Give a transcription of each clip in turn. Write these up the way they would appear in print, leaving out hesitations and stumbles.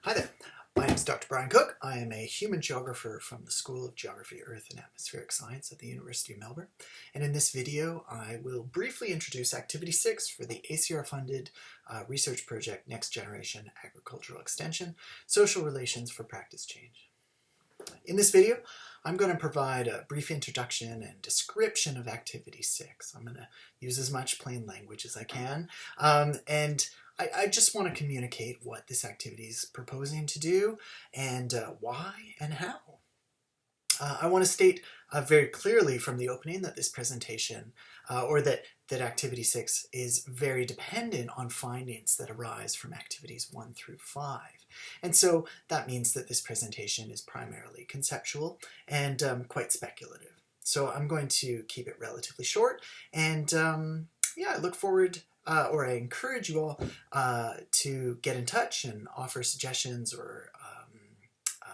Hi there, my name is Dr. Brian Cook. I am a human geographer from the School of Geography, Earth and Atmospheric Science at the University of Melbourne. And in this video, I will briefly introduce Activity 6 for the ACIAR-funded research project Next Generation Agricultural Extension, Social Relations for Practice Change. In this video, I'm going to provide a brief introduction and description of Activity 6. I'm going to use as much plain language as I can, and I just want to communicate what this activity is proposing to do and why and how. I want to state very clearly from the opening that this presentation, that Activity 6 is very dependent on findings that arise from Activities 1 through 5. And so that means that this presentation is primarily conceptual and quite speculative. So I'm going to keep it relatively short, and I look forward or I encourage you all to get in touch and offer suggestions or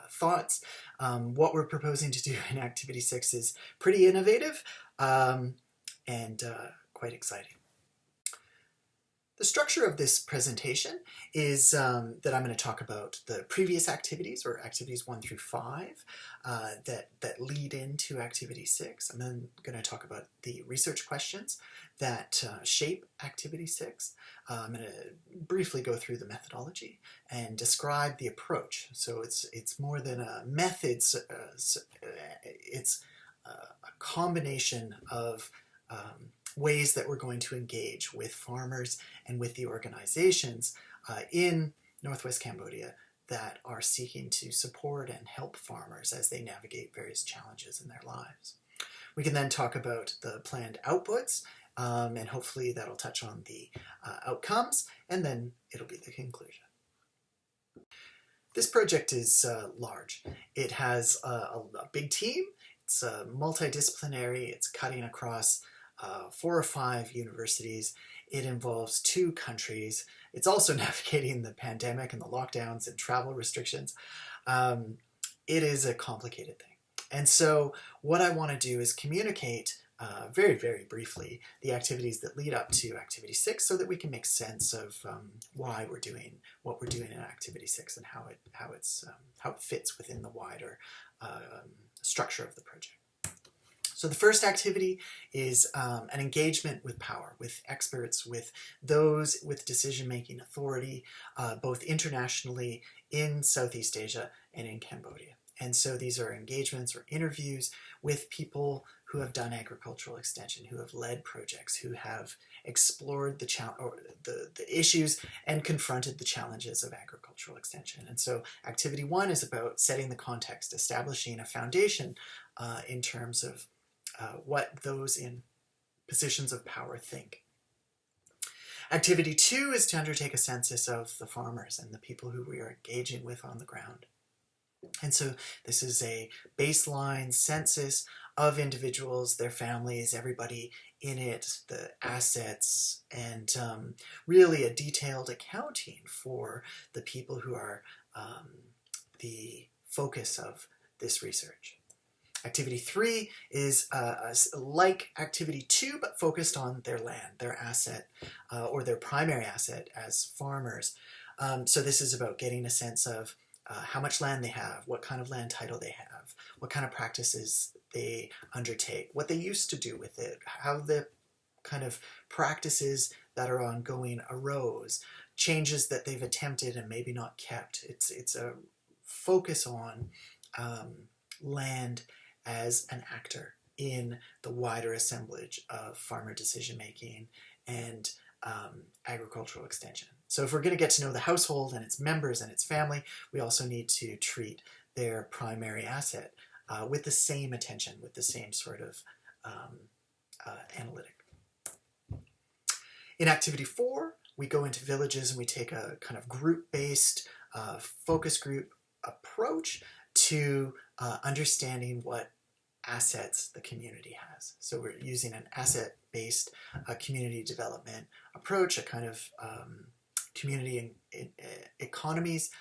thoughts. What we're proposing to do in Activity 6 is pretty innovative and quite exciting. The structure of this presentation is that I'm going to talk about the previous activities, or activities 1 through 5, that lead into Activity 6. I'm then going to talk about the research questions that shape Activity 6. I'm going to briefly go through the methodology and describe the approach. So it's more than a method, it's a combination of ways that we're going to engage with farmers and with the organizations in Northwest Cambodia that are seeking to support and help farmers as they navigate various challenges in their lives. We can then talk about the planned outputs, and hopefully that'll touch on the outcomes, and then it'll be the conclusion. This project is large. It has a big team. It's multidisciplinary. It's cutting across 4 or 5 universities. It involves 2 countries. It's also navigating the pandemic and the lockdowns and travel restrictions. It is a complicated thing. And so what I want to do is communicate very, very briefly the activities that lead up to Activity 6 so that we can make sense of why we're doing what we're doing in Activity 6 and how it fits within the wider structure of the project. So the first activity is an engagement with power, with experts, with those with decision-making authority, both internationally in Southeast Asia and in Cambodia. And so these are engagements or interviews with people who have done agricultural extension, who have led projects, who have explored the issues and confronted the challenges of agricultural extension. And so Activity 1 is about setting the context, establishing a foundation in terms of what those in positions of power think. Activity 2 is to undertake a census of the farmers and the people who we are engaging with on the ground. And so this is a baseline census of individuals, their families, everybody in it, the assets, and really a detailed accounting for the people who are the focus of this research. Activity 3 is like Activity 2, but focused on their land, their asset, or their primary asset as farmers. So this is about getting a sense of how much land they have, what kind of land title they have, what kind of practices they undertake, what they used to do with it, how the kind of practices that are ongoing arose, changes that they've attempted and maybe not kept. It's a focus on land as an actor in the wider assemblage of farmer decision-making and agricultural extension. So if we're going to get to know the household and its members and its family, we also need to treat their primary asset with the same attention, with the same sort of analytic. In Activity 4, we go into villages and we take a kind of group-based focus group approach to understanding what assets the community has. So we're using an asset-based community development approach, a kind of community economies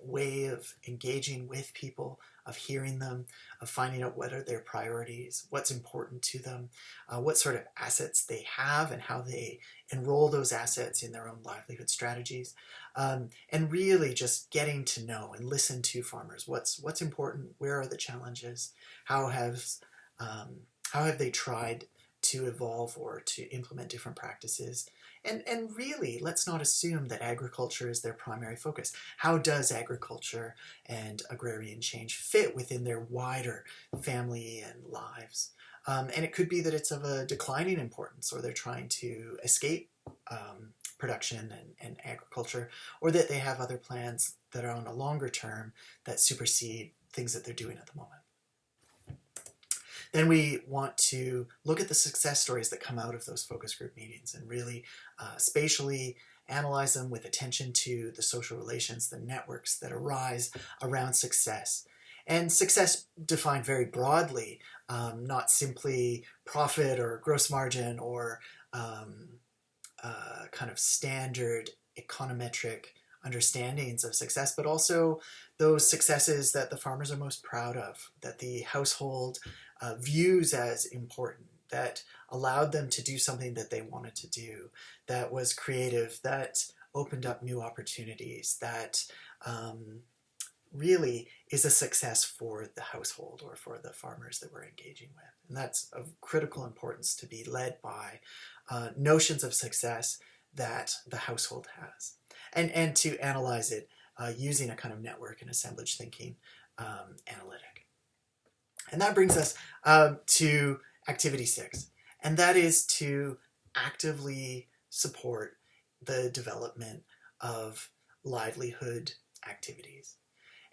way of engaging with people, of hearing them, of finding out what are their priorities, what's important to them, what sort of assets they have and how they enroll those assets in their own livelihood strategies, and really just getting to know and listen to farmers. What's important? Where are the challenges? How have they tried to evolve or to implement different practices? And really, let's not assume that agriculture is their primary focus. How does agriculture and agrarian change fit within their wider family and lives? And it could be that it's of a declining importance, or they're trying to escape production and agriculture, or that they have other plans that are on a longer term that supersede things that they're doing at the moment. Then we want to look at the success stories that come out of those focus group meetings and really spatially analyze them with attention to the social relations, the networks that arise around success. And success defined very broadly, not simply profit or gross margin or kind of standard econometric understandings of success, but also those successes that the farmers are most proud of, that the household views as important, that allowed them to do something that they wanted to do, that was creative, that opened up new opportunities, that really is a success for the household or for the farmers that we're engaging with. And that's of critical importance, to be led by notions of success that the household has, and to analyze it using a kind of network and assemblage thinking analytic. And that brings us to activity 6, and that is to actively support the development of livelihood activities.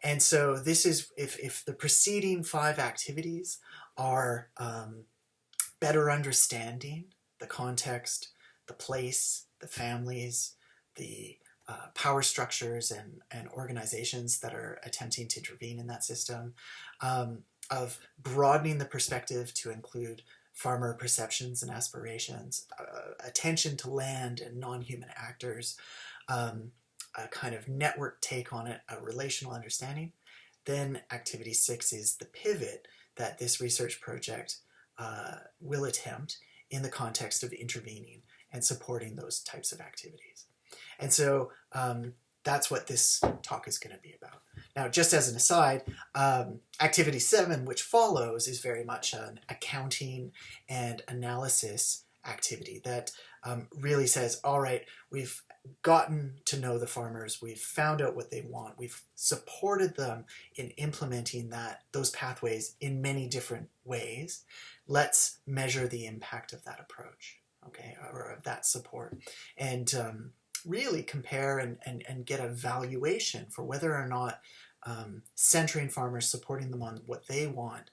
And so this is, if the preceding 5 activities are better understanding the context, the place, the families, the power structures and organizations that are attempting to intervene in that system, of broadening the perspective to include farmer perceptions and aspirations, attention to land and non-human actors, a kind of network take on it, a relational understanding. Then activity 6 is the pivot that this research project will attempt in the context of intervening and supporting those types of activities. And so that's what this talk is going to be about. Now, just as an aside, activity 7, which follows, is very much an accounting and analysis activity that really says, all right, we've gotten to know the farmers, we've found out what they want, we've supported them in implementing those pathways in many different ways. Let's measure the impact of that approach, okay, or of that support, and really compare and get a valuation for whether or not centering farmers, supporting them on what they want,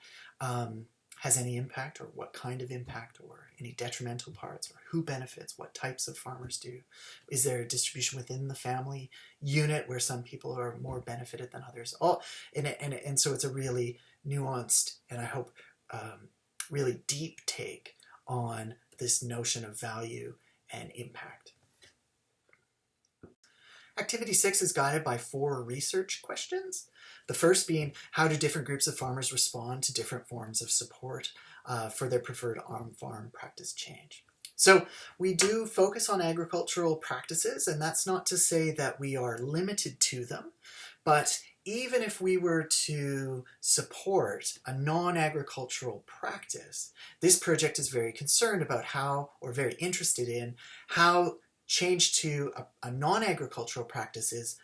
has any impact, or what kind of impact, or any detrimental parts, or who benefits, what types of farmers do. Is there a distribution within the family unit where some people are more benefited than others? And so it's a really nuanced, and I hope really deep take on this notion of value and impact. Activity 6 is guided by 4 research questions. The first being, how do different groups of farmers respond to different forms of support for their preferred on-farm practice change? So we do focus on agricultural practices, and that's not to say that we are limited to them, but even if we were to support a non-agricultural practice, this project is very concerned about how, or very interested in, how change to a non-agricultural practices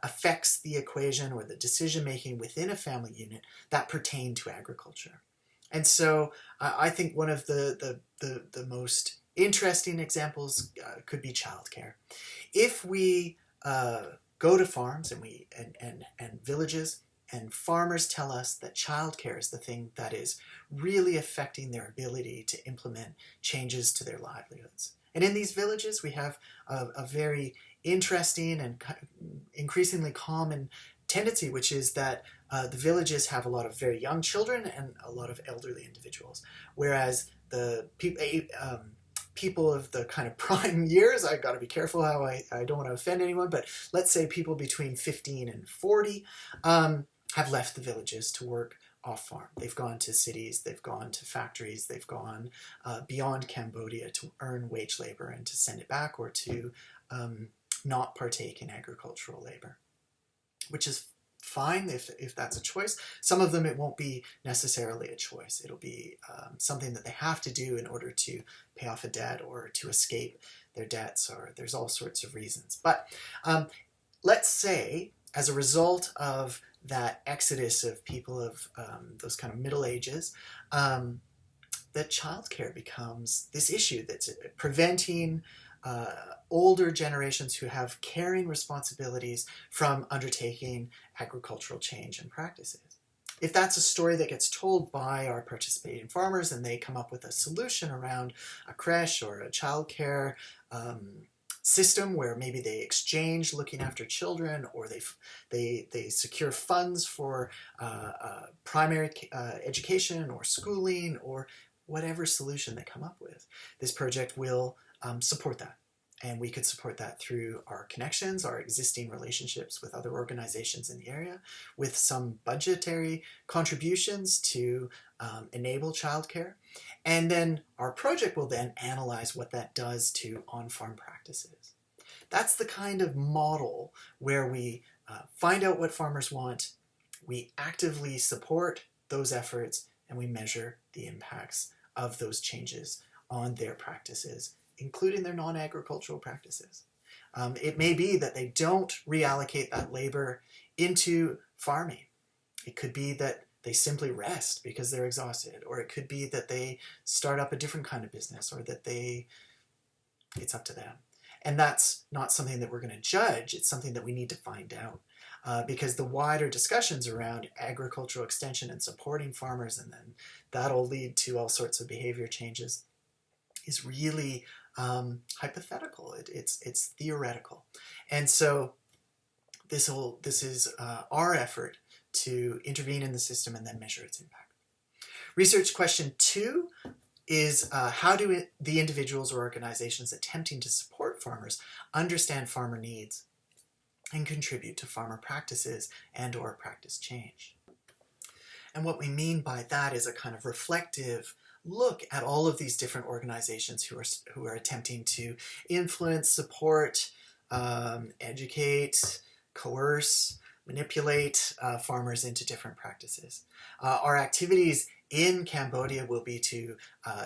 affects the equation or the decision-making within a family unit that pertain to agriculture. And so I think one of the most interesting examples could be childcare. If we go to farms and villages, and farmers tell us that childcare is the thing that is really affecting their ability to implement changes to their livelihoods. And in these villages, we have a very interesting and increasingly common tendency, which is that the villages have a lot of very young children and a lot of elderly individuals, whereas the people of the kind of prime years, I've got to be careful how I don't want to offend anyone, but let's say people between 15 and 40 have left the villages to work off farm. They've gone to cities, they've gone to factories, they've gone beyond Cambodia to earn wage labor and to send it back, or to not partake in agricultural labor, which is fine if that's a choice. Some of them, it won't be necessarily a choice. It'll be something that they have to do in order to pay off a debt or to escape their debts, or there's all sorts of reasons. But let's say, as a result of that exodus of people of those kind of Middle Ages, that childcare becomes this issue that's preventing older generations who have caring responsibilities from undertaking agricultural change and practices. If that's a story that gets told by our participating farmers and they come up with a solution around a creche or a childcare system where maybe they exchange looking after children, or they secure funds for primary education or schooling, or whatever solution they come up with, this project will support that. And we could support that through our connections, our existing relationships with other organizations in the area, with some budgetary contributions to enable childcare. And then our project will then analyze what that does to on-farm practices. That's the kind of model where we find out what farmers want, we actively support those efforts, and we measure the impacts of those changes on their practices, including their non-agricultural practices. It may be that they don't reallocate that labor into farming. It could be that they simply rest because they're exhausted, or it could be that they start up a different kind of business, or that it's up to them. And that's not something that we're going to judge, it's something that we need to find out. Because the wider discussions around agricultural extension and supporting farmers, and then that'll lead to all sorts of behavior changes, is really hypothetical. It's theoretical. And so this is our effort to intervene in the system and then measure its impact. Research question 2 is how do the individuals or organizations attempting to support farmers understand farmer needs and contribute to farmer practices and or practice change? And what we mean by that is a kind of reflective look at all of these different organizations who are attempting to influence, support, educate, coerce, manipulate farmers into different practices. Our activities in Cambodia will be to,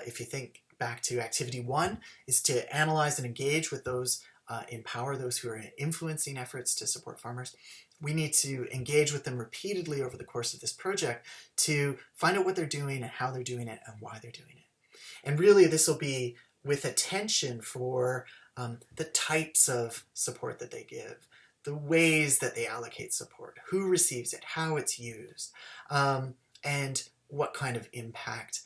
if you think back to activity 1, is to analyze and engage with those, empower those who are influencing efforts to support farmers. We need to engage with them repeatedly over the course of this project to find out what they're doing and how they're doing it and why they're doing it. And really this will be with attention for the types of support that they give, the ways that they allocate support, who receives it, how it's used, and what kind of impact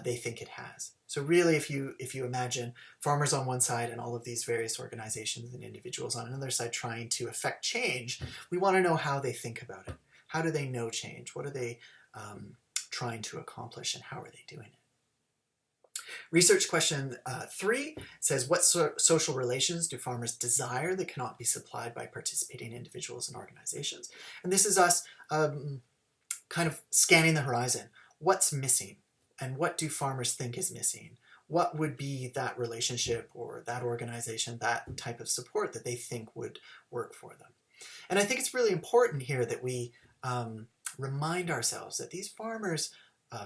they think it has. So really, if you imagine farmers on one side and all of these various organizations and individuals on another side trying to affect change, we want to know how they think about it. How do they know change? What are they trying to accomplish, and how are they doing it? Research question 3 says, what social relations do farmers desire that cannot be supplied by participating individuals and organizations? And this is us kind of scanning the horizon. What's missing? And what do farmers think is missing? What would be that relationship or that organization, that type of support that they think would work for them? And I think it's really important here that we remind ourselves that these farmers,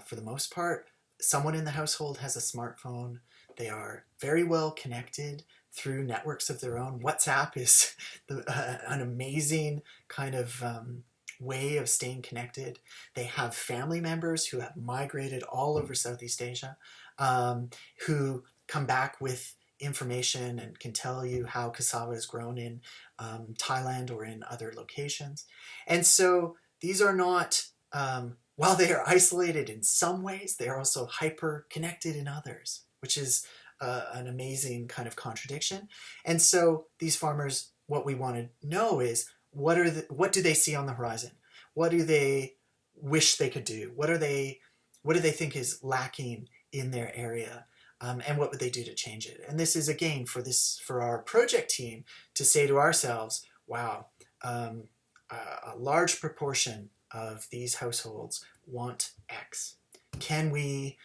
for the most part, someone in the household has a smartphone. They are very well connected through networks of their own. WhatsApp is an amazing kind of way of staying connected. They have family members who have migrated all over Southeast Asia, who come back with information and can tell you how cassava is grown in Thailand or in other locations. And so these are not, while they are isolated in some ways, they are also hyper connected in others, which is an amazing kind of contradiction. And so these farmers, what we want to know is, what do they see on the horizon? What do they wish they could do? What do they think is lacking in their area? and what would they do to change it? And this is, again, for our project team to say to ourselves, wow, a large proportion of these households want X. Can we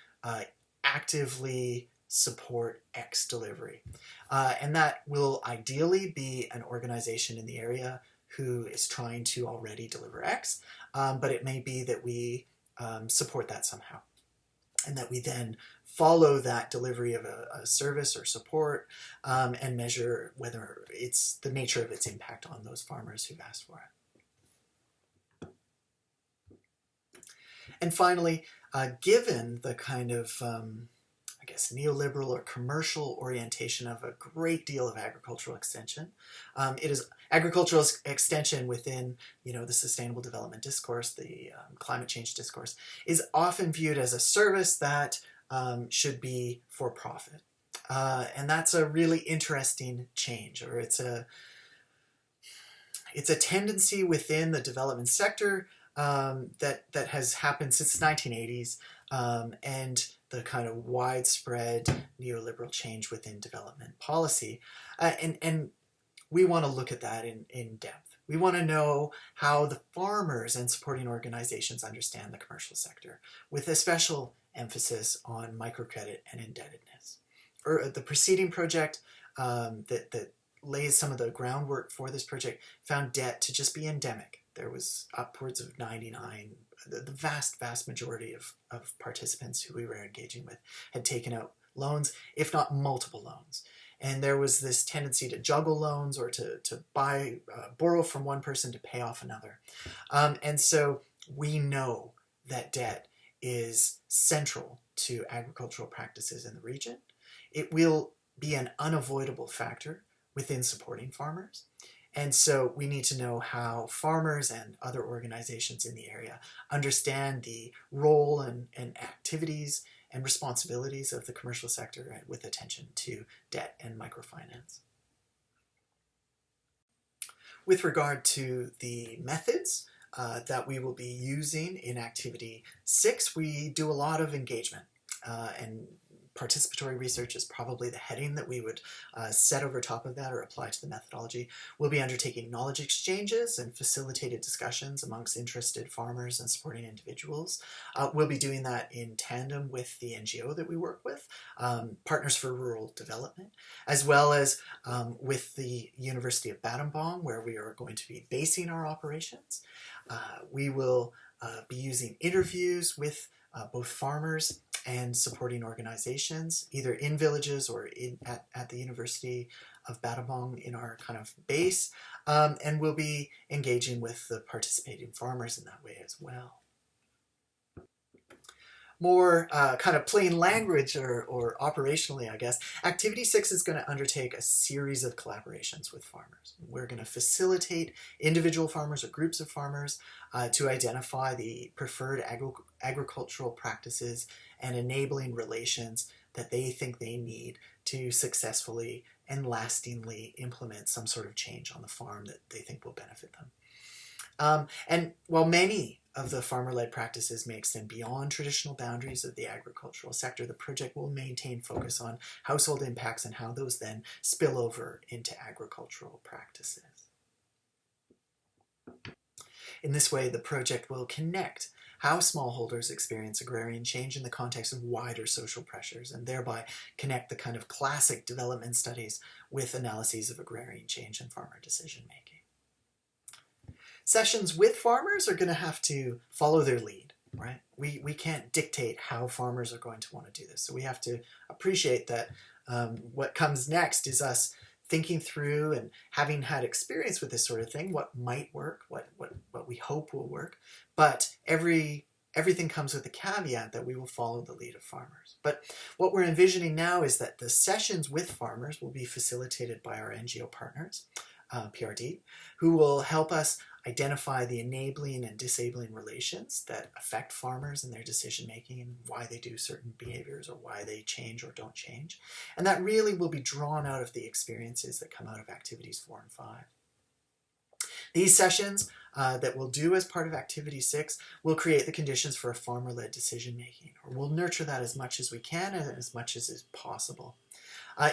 actively support X delivery? And that will ideally be an organization in the area who is trying to already deliver X, but it may be that we support that somehow, and that we then follow that delivery of a service or support and measure whether it's the nature of its impact on those farmers who've asked for it. And finally, given the kind of I guess neoliberal or commercial orientation of a great deal of agricultural extension. It is agricultural extension within, the sustainable development discourse, the climate change discourse, is often viewed as a service that should be for profit. And that's a really interesting change, or it's a tendency within the development sector that has happened since the 1980s, and the kind of widespread neoliberal change within development policy. And we want to look at that in depth. We want to know how the farmers and supporting organizations understand the commercial sector, with a special emphasis on microcredit and indebtedness. The preceding project that lays some of the groundwork for this project found debt to just be endemic. There was upwards of 99, the vast majority of participants who we were engaging with had taken out loans, if not multiple loans. And there was this tendency to juggle loans or to borrow from one person to pay off another. And so we know that debt is central to agricultural practices in the region. It will be an unavoidable factor within supporting farmers. And so we need to know how farmers and other organizations in the area understand the role and activities and responsibilities of the commercial sector with attention to debt and microfinance. With regard to the methods that we will be using in Activity 6, we do a lot of engagement, and participatory research is probably the heading that we would set over top of that or apply to the methodology. We'll be undertaking knowledge exchanges and facilitated discussions amongst interested farmers and supporting individuals. We'll be doing that in tandem with the NGO that we work with, Partners for Rural Development, as well as with the University of Battambang, where we are going to be basing our operations. We will be using interviews with both farmers and supporting organizations, either in villages or at the University of Battambang in our kind of base, and we'll be engaging with the participating farmers in that way as well. More kind of plain language or operationally, I guess, Activity 6 is going to undertake a series of collaborations with farmers. We're going to facilitate individual farmers or groups of farmers to identify the preferred agricultural practices and enabling relations that they think they need to successfully and lastingly implement some sort of change on the farm that they think will benefit them. And while many of the farmer-led practices may extend beyond traditional boundaries of the agricultural sector, the project will maintain focus on household impacts and how those then spill over into agricultural practices. In this way, the project will connect how smallholders experience agrarian change in the context of wider social pressures, and thereby connect the kind of classic development studies with analyses of agrarian change and farmer decision-making. Sessions with farmers are going to have to follow their lead, right? We can't dictate how farmers are going to want to do this. So we have to appreciate that what comes next is us thinking through and having had experience with this sort of thing, what might work, what we hope will work. But everything comes with a caveat that we will follow the lead of farmers. But what we're envisioning now is that the sessions with farmers will be facilitated by our NGO partners, PRD, who will help us identify the enabling and disabling relations that affect farmers and their decision making and why they do certain behaviors or why they change or don't change. And that really will be drawn out of the experiences that come out of activities 4 and 5. These sessions that we'll do as part of Activity 6 will create the conditions for a farmer-led decision-making, or we'll nurture that as much as we can and as much as is possible.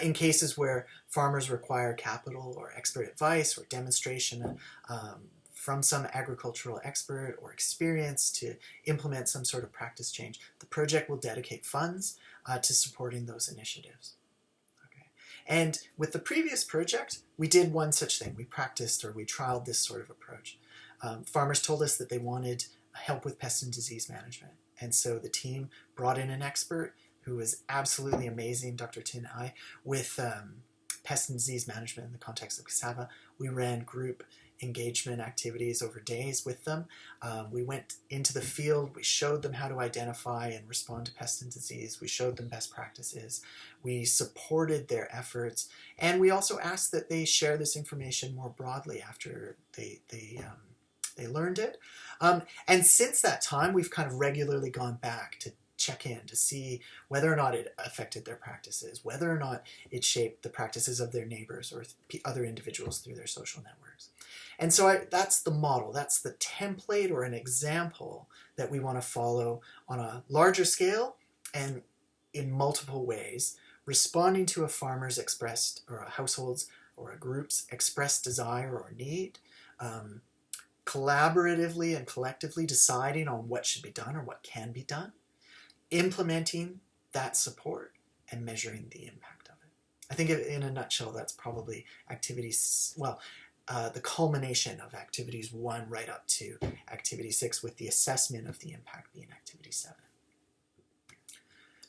In cases where farmers require capital or expert advice or demonstration from some agricultural expert or experience to implement some sort of practice change, the project will dedicate funds to supporting those initiatives. Okay. And with the previous project, we did one such thing. We practiced or we trialed this sort of approach. Farmers told us that they wanted help with pest and disease management. And so the team brought in an expert who was absolutely amazing, Dr. Tin Ai, with pest and disease management in the context of cassava. We ran group engagement activities over days with them. We went into the field, we showed them how to identify and respond to pest and disease, we showed them best practices, we supported their efforts, and we also asked that they share this information more broadly after they learned it. And since that time, we've kind of regularly gone back to check in to see whether or not it affected their practices, whether or not it shaped the practices of their neighbors or other individuals through their social networks. And so that's the model, that's the template or an example that we want to follow on a larger scale and in multiple ways, responding to a farmer's expressed, or a household's or a group's expressed desire or need, collaboratively and collectively deciding on what should be done or what can be done, implementing that support, and measuring the impact of it. I think in a nutshell, that's probably activities, well, the culmination of activities 1 right up to activity 6, with the assessment of the impact being activity 7.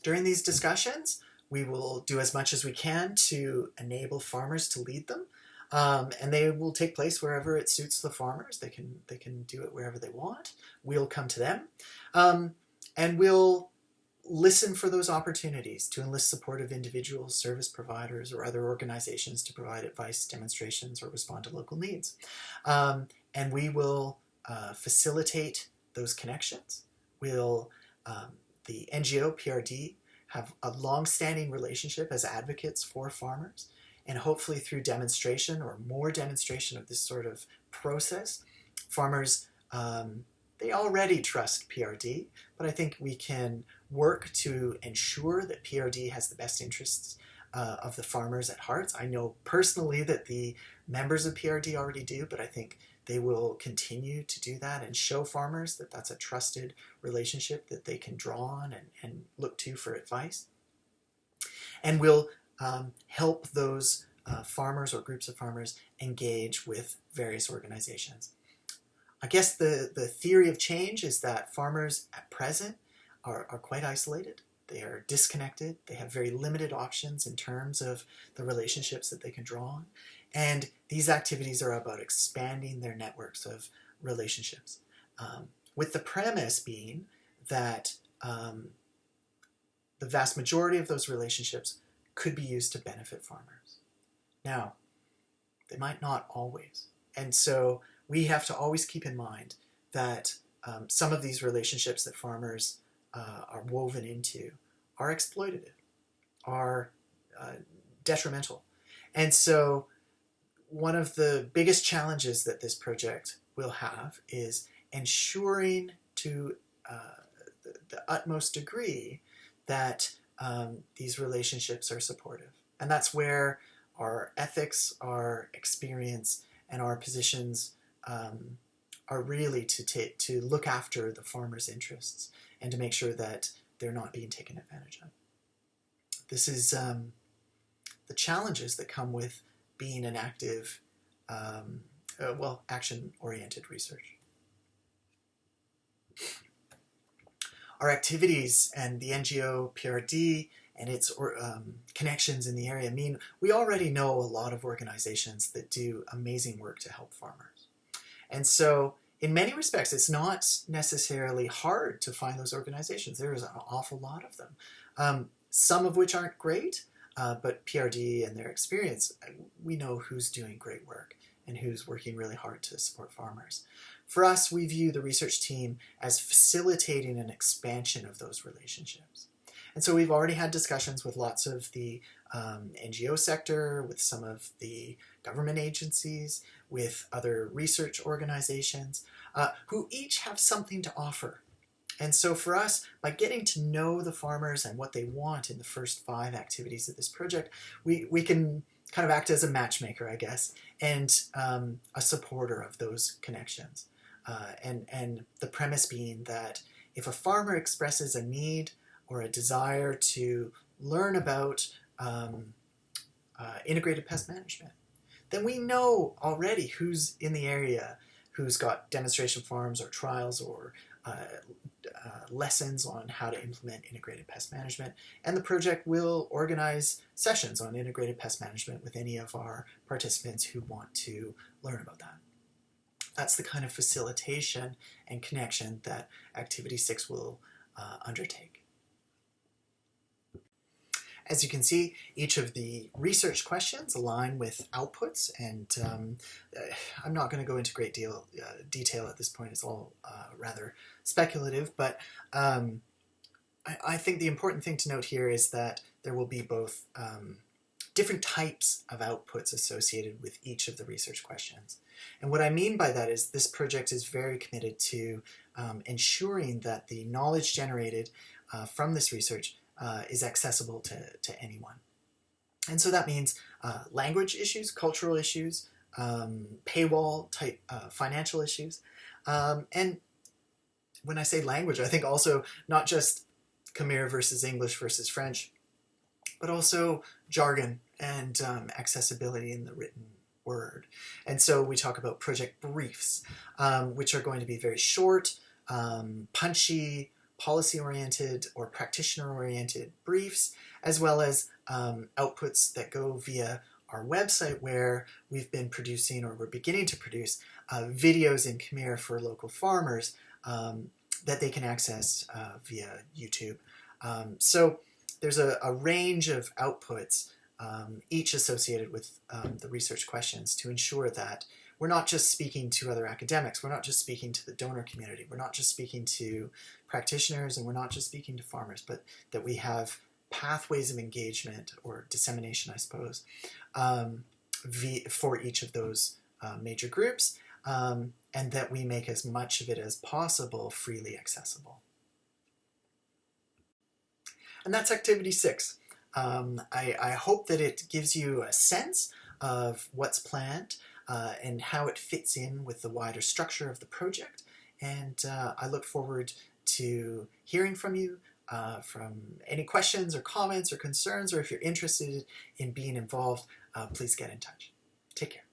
During these discussions, we will do as much as we can to enable farmers to lead them, and they will take place wherever it suits the farmers. They can do it wherever they want. We'll come to them, and we'll listen for those opportunities to enlist support of individuals, service providers, or other organizations to provide advice, demonstrations, or respond to local needs. And we will facilitate those connections. We'll, the NGO, PRD, have a long-standing relationship as advocates for farmers, and hopefully through demonstration or more demonstration of this sort of process, farmers, they already trust PRD, but I think we can work to ensure that PRD has the best interests of the farmers at heart. I know personally that the members of PRD already do, but I think they will continue to do that and show farmers that that's a trusted relationship that they can draw on and look to for advice. And we'll help those farmers or groups of farmers engage with various organizations. I guess the theory of change is that farmers at present are quite isolated. They are disconnected. They have very limited options in terms of the relationships that they can draw on. And these activities are about expanding their networks of relationships, with the premise being that the vast majority of those relationships could be used to benefit farmers. Now, they might not always. And so we have to always keep in mind that some of these relationships that farmers are woven into are exploitative, are detrimental. And so one of the biggest challenges that this project will have is ensuring to the utmost degree that these relationships are supportive. And that's where our ethics, our experience, and our positions are really to look after the farmers' interests and to make sure that they're not being taken advantage of. This is the challenges that come with being an active, action-oriented research. Our activities and the NGO PRD and its connections in the area mean we already know a lot of organizations that do amazing work to help farmers. And so in many respects, it's not necessarily hard to find those organizations. There is an awful lot of them, some of which aren't great, but PRD and their experience, we know who's doing great work and who's working really hard to support farmers. For us, we view the research team as facilitating an expansion of those relationships. And so we've already had discussions with lots of the NGO sector, with some of the government agencies, with other research organizations who each have something to offer. And so for us, by getting to know the farmers and what they want in the first 5 activities of this project, we can kind of act as a matchmaker, I guess, and a supporter of those connections. And the premise being that if a farmer expresses a need or a desire to learn about integrated pest management, then we know already who's in the area, who's got demonstration farms or trials or lessons on how to implement integrated pest management, and the project will organize sessions on integrated pest management with any of our participants who want to learn about that. That's the kind of facilitation and connection that Activity 6 will undertake. As you can see, each of the research questions align with outputs, and I'm not going to go into great detail at this point. It's all rather speculative, but I think the important thing to note here is that there will be both different types of outputs associated with each of the research questions. And what I mean by that is this project is very committed to ensuring that the knowledge generated from this research is accessible to anyone. And so that means language issues, cultural issues, paywall type financial issues. And when I say language, I think also not just Khmer versus English versus French, but also jargon and accessibility in the written word. And so we talk about project briefs, which are going to be very short, punchy, policy-oriented or practitioner-oriented briefs, as well as outputs that go via our website, where we've been producing, or we're beginning to produce, videos in Khmer for local farmers that they can access via YouTube. So there's a range of outputs, each associated with the research questions, to ensure that we're not just speaking to other academics, we're not just speaking to the donor community, we're not just speaking to practitioners, and we're not just speaking to farmers, but that we have pathways of engagement, or dissemination, I suppose, for each of those major groups, and that we make as much of it as possible freely accessible. And that's Activity 6. I hope that it gives you a sense of what's planned, and how it fits in with the wider structure of the project. And I look forward to hearing from you, from any questions or comments or concerns, or if you're interested in being involved, please get in touch. Take care.